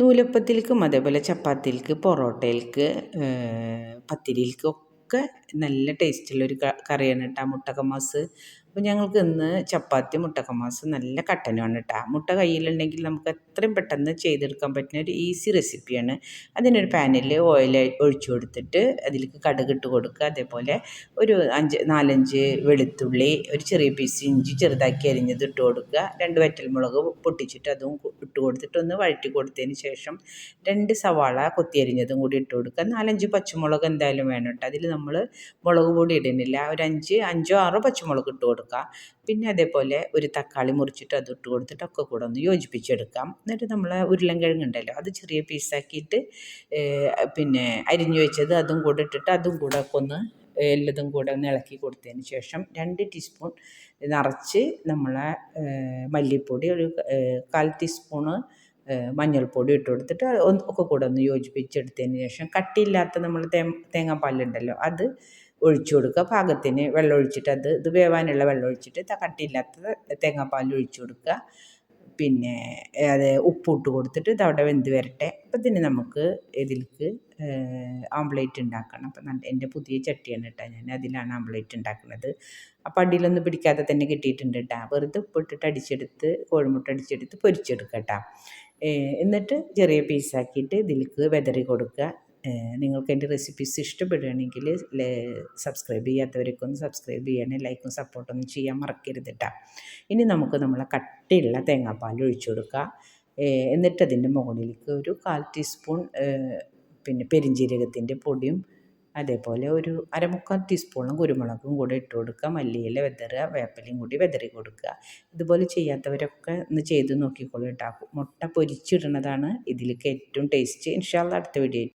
നൂലപ്പത്തിൽക്കും അതേപോലെ ചപ്പാത്തിൽക്ക്, പൊറോട്ടയിൽക്ക്, പത്തിരിയിൽക്കൊക്കെ നല്ല ടേസ്റ്റുള്ളൊരു കറിയാണ് കേട്ടോ മുട്ടക്കമാസ്. അപ്പോൾ ഞങ്ങൾക്ക് ഇന്ന് ചപ്പാത്തി മുട്ടക്കമാസ് നല്ല കട്ടനുമാണ് കേട്ടോ. മുട്ട കയ്യിലുണ്ടെങ്കിൽ നമുക്ക് എത്രയും പെട്ടെന്ന് ചെയ്തെടുക്കാൻ പറ്റുന്ന ഒരു ഈസി റെസിപ്പിയാണ്. അതിനൊരു പാനിൽ ഓയിൽ ഒഴിച്ചു കൊടുത്തിട്ട് അതിലേക്ക് കടുക് ഇട്ട് കൊടുക്കുക. അതേപോലെ ഒരു 4-5 വെളുത്തുള്ളി, ഒരു ചെറിയ പീസ് ഇഞ്ചി ചെറുതാക്കി അരിഞ്ഞത് ഇട്ട് കൊടുക്കുക. 2 വറ്റൽമുളക് പൊട്ടിച്ചിട്ട് അതും ഇട്ട് കൊടുത്തിട്ട് ഒന്ന് വഴറ്റി കൊടുത്തതിന് ശേഷം 2 സവാള കൊത്തിയരിഞ്ഞതും കൂടി ഇട്ട് കൊടുക്കുക. 4-5 പച്ചമുളക് എന്തായാലും വേണം കേട്ടോ. അതിൽ നമ്മൾ മുളക് പൊടി ഇടുന്നില്ല. ഒരു 5-6 പച്ചമുളക് ഇട്ട് കൊടുക്കുക. പിന്നെ അതേപോലെ ഒരു തക്കാളി മുറിച്ചിട്ട് അത് ഇട്ട് കൊടുത്തിട്ട് ഒക്കെ കൂടെ ഒന്ന് യോജിപ്പിച്ചെടുക്കാം. എന്നിട്ട് നമ്മൾ ഉരുളൻകിഴങ്ങുണ്ടല്ലോ അത് ചെറിയ പീസാക്കിയിട്ട് പിന്നെ അരിഞ്ഞു വെച്ചത് അതും കൂടെ ഇട്ടിട്ട് അതും കൂടെ ഒക്കെ ഒന്ന് എല്ലതും കൂടെ ഒന്ന് ഇളക്കി കൊടുത്തതിന് ശേഷം 2 ടീസ്പൂൺ നിറച്ച് നമ്മളെ മല്ലിപ്പൊടി, ഒരു 1/4 ടീസ്പൂണ് മഞ്ഞൾപ്പൊടി ഇട്ട് കൊടുത്തിട്ട് ഒക്കെ കൂടെ ഒന്ന് യോജിപ്പിച്ചെടുത്തതിന് ശേഷം കട്ടിയില്ലാത്ത നമ്മൾ തേങ്ങാപ്പാലുണ്ടല്ലോ അത് ഒഴിച്ചു കൊടുക്കുക. പാകത്തിന് വെള്ളം ഒഴിച്ചിട്ട് ഇത് വേവാനുള്ള വെള്ളം ഒഴിച്ചിട്ട് കട്ടിയില്ലാത്ത തേങ്ങാപ്പാൽ ഒഴിച്ചു കൊടുക്കുക. പിന്നെ അത് ഉപ്പിട്ട് കൊടുത്തിട്ട് ഇതവിടെ വെന്ത് വരട്ടെ. അപ്പം തന്നെ നമുക്ക് ഇതിലേക്ക് ആംപ്ലേറ്റ് ഉണ്ടാക്കണം. അപ്പം എൻ്റെ പുതിയ ചട്ടിയാണ് കേട്ടോ, ഞാൻ അതിലാണ് ആംപ്ലേറ്റ് ഉണ്ടാക്കുന്നത്. അപ്പം അടിയിലൊന്നും പിടിക്കാതെ തന്നെ കിട്ടിയിട്ടുണ്ട് കേട്ടോ. വെറുതെ ഉപ്പിട്ടിട്ട് അടിച്ചെടുത്ത് കോഴിമുട്ട അടിച്ചെടുത്ത് പൊരിച്ചെടുക്കുക കേട്ടോ. എന്നിട്ട് ചെറിയ പീസാക്കിയിട്ട് ഇതിലേക്ക് വിതറി കൊടുക്കുക. നിങ്ങൾക്ക് എൻ്റെ റെസിപ്പീസ് ഇഷ്ടപ്പെടുകയാണെങ്കിൽ സബ്സ്ക്രൈബ് ചെയ്യാത്തവരൊക്കെ ഒന്ന് സബ്സ്ക്രൈബ് ചെയ്യണേ, ലൈക്കും സപ്പോർട്ടൊന്നും ചെയ്യാൻ മറക്കരുത് കേട്ടോ. ഇനി നമുക്ക് നമ്മളെ കട്ടിയുള്ള തേങ്ങാപ്പാൽ ഒഴിച്ചു കൊടുക്കുക. എന്നിട്ട് അതിൻ്റെ മുകളിലേക്ക് ഒരു 1/4 ടീസ്പൂൺ പിന്നെ പെരിഞ്ജീരകത്തിൻ്റെ പൊടിയും അതേപോലെ ഒരു 1/4 ടീസ്പൂണും കുരുമുളകും കൂടെ ഇട്ട് കൊടുക്കുക. മല്ലിയില വിതറുക, വേപ്പിലയും കൂടി വിതറി കൊടുക്കുക. ഇതുപോലെ ചെയ്യാത്തവരൊക്കെ ഒന്ന് ചെയ്ത് നോക്കിക്കോളൂ കേട്ടോ. മുട്ട പൊരിച്ചിടുന്നതാണ് ഇതിലേക്ക് ഏറ്റവും ടേസ്റ്റ്. ഇൻഷാ അല്ലാഹ് അടുത്ത വീഡിയോ